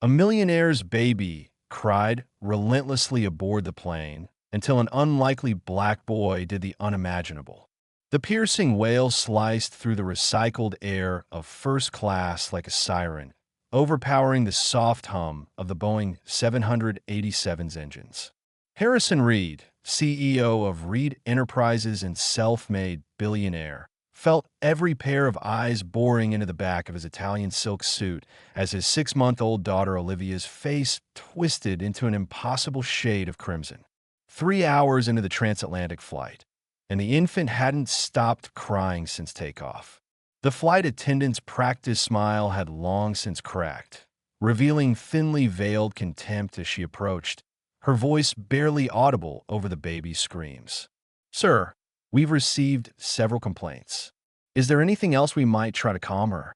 A millionaire's baby cried relentlessly aboard the plane until an unlikely black boy did the unimaginable. The piercing wail sliced through the recycled air of first class like a siren, overpowering the soft hum of the Boeing 787's engines. Harrison Reed, CEO of Reed Enterprises and self-made billionaire, felt every pair of eyes boring into the back of his Italian silk suit as his 6-month-old daughter Olivia's face twisted into an impossible shade of crimson. 3 hours into the transatlantic flight, and the infant hadn't stopped crying since takeoff. The flight attendant's practiced smile had long since cracked, revealing thinly veiled contempt as she approached, her voice barely audible over the baby's screams. "Sir, we've received several complaints. Is there anything else we might try to calm her?"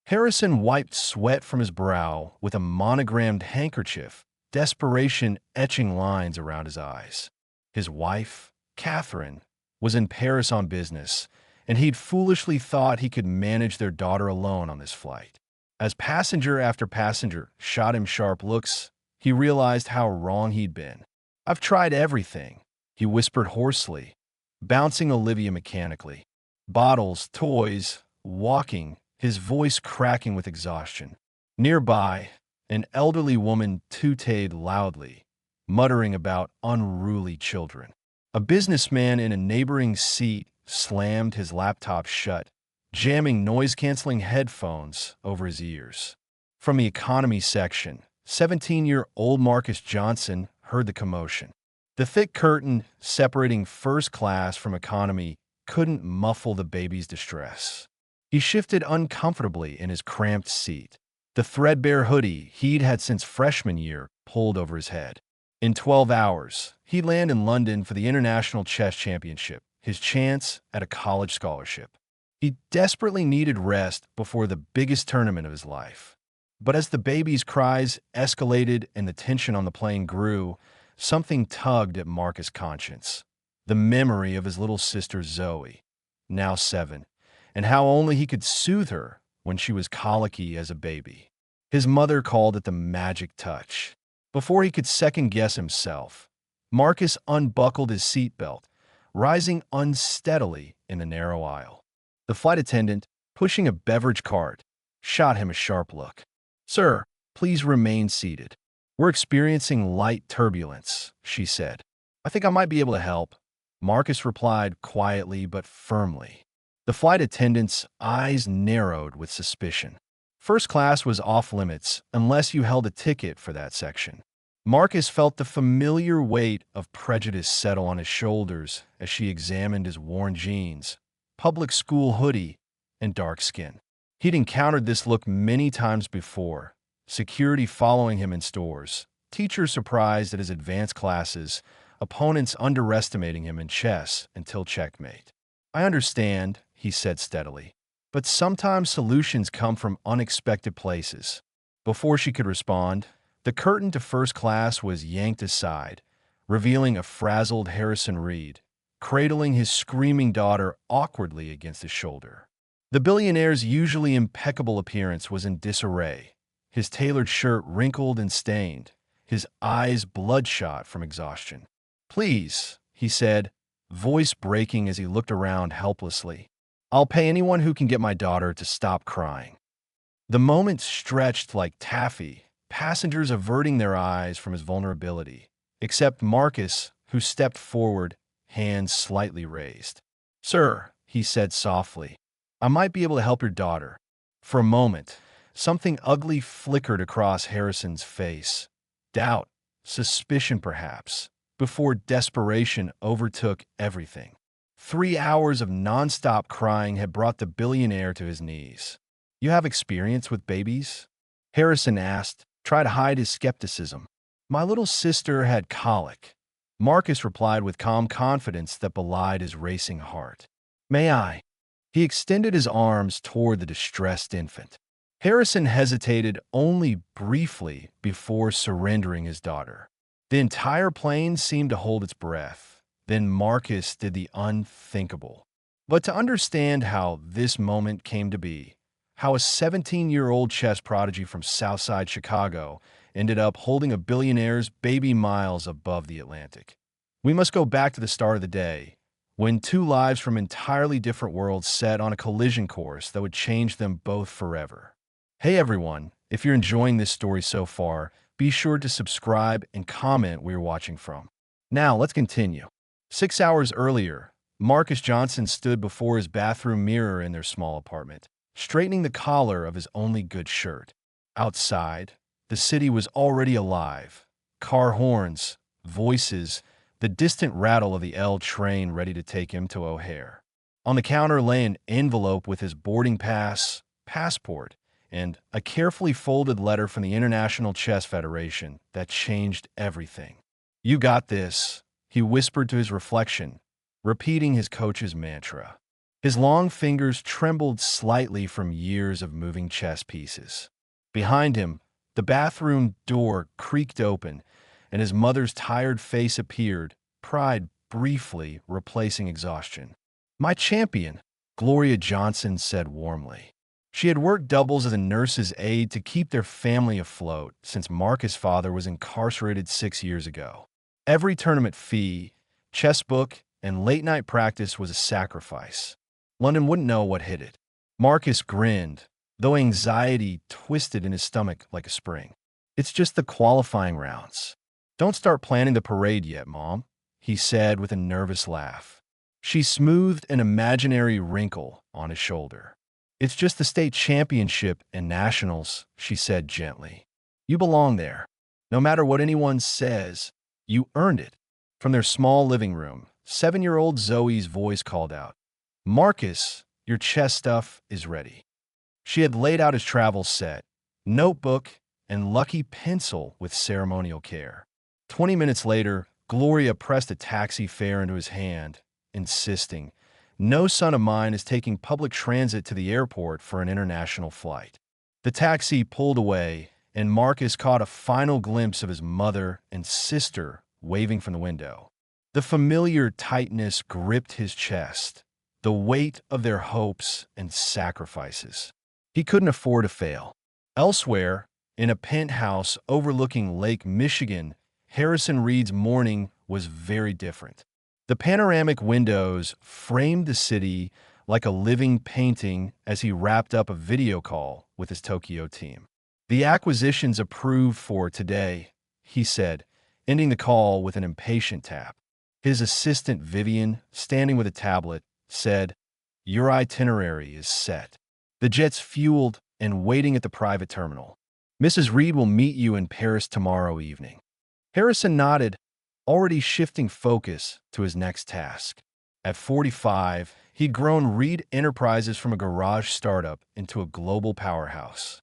Harrison wiped sweat from his brow with a monogrammed handkerchief, desperation etching lines around his eyes. His wife, Catherine, was in Paris on business, and he'd foolishly thought he could manage their daughter alone on this flight. As passenger after passenger shot him sharp looks, he realized how wrong he'd been. "I've tried everything," he whispered hoarsely, bouncing Olivia mechanically. Bottles, toys, walking, his voice cracking with exhaustion. Nearby, an elderly woman tooted loudly, muttering about unruly children. A businessman in a neighboring seat slammed his laptop shut, jamming noise-canceling headphones over his ears. From the economy section, 17-year-old Marcus Johnson heard the commotion. The thick curtain separating first class from economy couldn't muffle the baby's distress. He shifted uncomfortably in his cramped seat, the threadbare hoodie he'd had since freshman year pulled over his head. In 12 hours, he'd land in London for the International Chess Championship, his chance at a college scholarship. He desperately needed rest before the biggest tournament of his life. But as the baby's cries escalated and the tension on the plane grew, something tugged at Marcus' conscience. The memory of his little sister Zoe, now 7, and how only he could soothe her when she was colicky as a baby. His mother called it the magic touch. Before he could second-guess himself, Marcus unbuckled his seatbelt, rising unsteadily in the narrow aisle. The flight attendant, pushing a beverage cart, shot him a sharp look. "Sir, please remain seated. We're experiencing light turbulence," she said. "I think I might be able to help," Marcus replied quietly but firmly. The flight attendant's eyes narrowed with suspicion. First class was off-limits unless you held a ticket for that section. Marcus felt the familiar weight of prejudice settle on his shoulders as she examined his worn jeans, public school hoodie, and dark skin. He'd encountered this look many times before, security following him in stores, teachers surprised at his advanced classes, opponents underestimating him in chess until checkmate. "I understand," he said steadily, "but sometimes solutions come from unexpected places." Before she could respond, the curtain to first class was yanked aside, revealing a frazzled Harrison Reed, cradling his screaming daughter awkwardly against his shoulder. The billionaire's usually impeccable appearance was in disarray, his tailored shirt wrinkled and stained, his eyes bloodshot from exhaustion. "Please," he said, voice breaking as he looked around helplessly. "I'll pay anyone who can get my daughter to stop crying." The moment stretched like taffy, passengers averting their eyes from his vulnerability, except Marcus, who stepped forward, hands slightly raised. "Sir," he said softly, "I might be able to help your daughter." For a moment, something ugly flickered across Harrison's face. Doubt, suspicion perhaps, before desperation overtook everything. 3 hours of nonstop crying had brought the billionaire to his knees. "You have experience with babies?" Harrison asked, trying to hide his skepticism. "My little sister had colic," Marcus replied with calm confidence that belied his racing heart. "May I?" He extended his arms toward the distressed infant. Harrison hesitated only briefly before surrendering his daughter. The entire plane seemed to hold its breath. Then Marcus did the unthinkable. But to understand how this moment came to be, how a 17-year-old chess prodigy from Southside Chicago ended up holding a billionaire's baby miles above the Atlantic. We must go back to the start of the day, when two lives from entirely different worlds set on a collision course that would change them both forever. Hey everyone, if you're enjoying this story so far, be sure to subscribe and comment where you're watching from. Now, let's continue. 6 hours earlier, Marcus Johnson stood before his bathroom mirror in their small apartment, straightening the collar of his only good shirt. Outside, the city was already alive. Car horns, voices, the distant rattle of the L train ready to take him to O'Hare. On the counter lay an envelope with his boarding pass, passport, and a carefully folded letter from the International Chess Federation that changed everything. "You got this," he whispered to his reflection, repeating his coach's mantra. His long fingers trembled slightly from years of moving chess pieces. Behind him, the bathroom door creaked open, and his mother's tired face appeared, pride briefly replacing exhaustion. "My champion," Gloria Johnson said warmly. She had worked doubles as a nurse's aide to keep their family afloat since Marcus' father was incarcerated 6 years ago. Every tournament fee, chess book, and late-night practice was a sacrifice. London wouldn't know what hit it. Marcus grinned, though anxiety twisted in his stomach like a spring. "It's just the qualifying rounds. Don't start planning the parade yet, Mom," he said with a nervous laugh. She smoothed an imaginary wrinkle on his shoulder. "It's just the state championship and nationals," she said gently. "You belong there. No matter what anyone says, you earned it." From their small living room, 7-year-old Zoe's voice called out, "Marcus, your chess stuff is ready." She had laid out his travel set, notebook, and lucky pencil with ceremonial care. 20 minutes later, Gloria pressed a taxi fare into his hand, insisting, "No son of mine is taking public transit to the airport for an international flight." The taxi pulled away, and Marcus caught a final glimpse of his mother and sister waving from the window. The familiar tightness gripped his chest, the weight of their hopes and sacrifices. He couldn't afford to fail. Elsewhere, in a penthouse overlooking Lake Michigan, Harrison Reed's morning was very different. The panoramic windows framed the city like a living painting as he wrapped up a video call with his Tokyo team. "The acquisitions approved for today," he said, ending the call with an impatient tap. His assistant, Vivian, standing with a tablet, said, "Your itinerary is set. The jet's fueled and waiting at the private terminal. Mrs. Reed will meet you in Paris tomorrow evening." Harrison nodded, already shifting focus to his next task. At 45, he'd grown Reed Enterprises from a garage startup into a global powerhouse.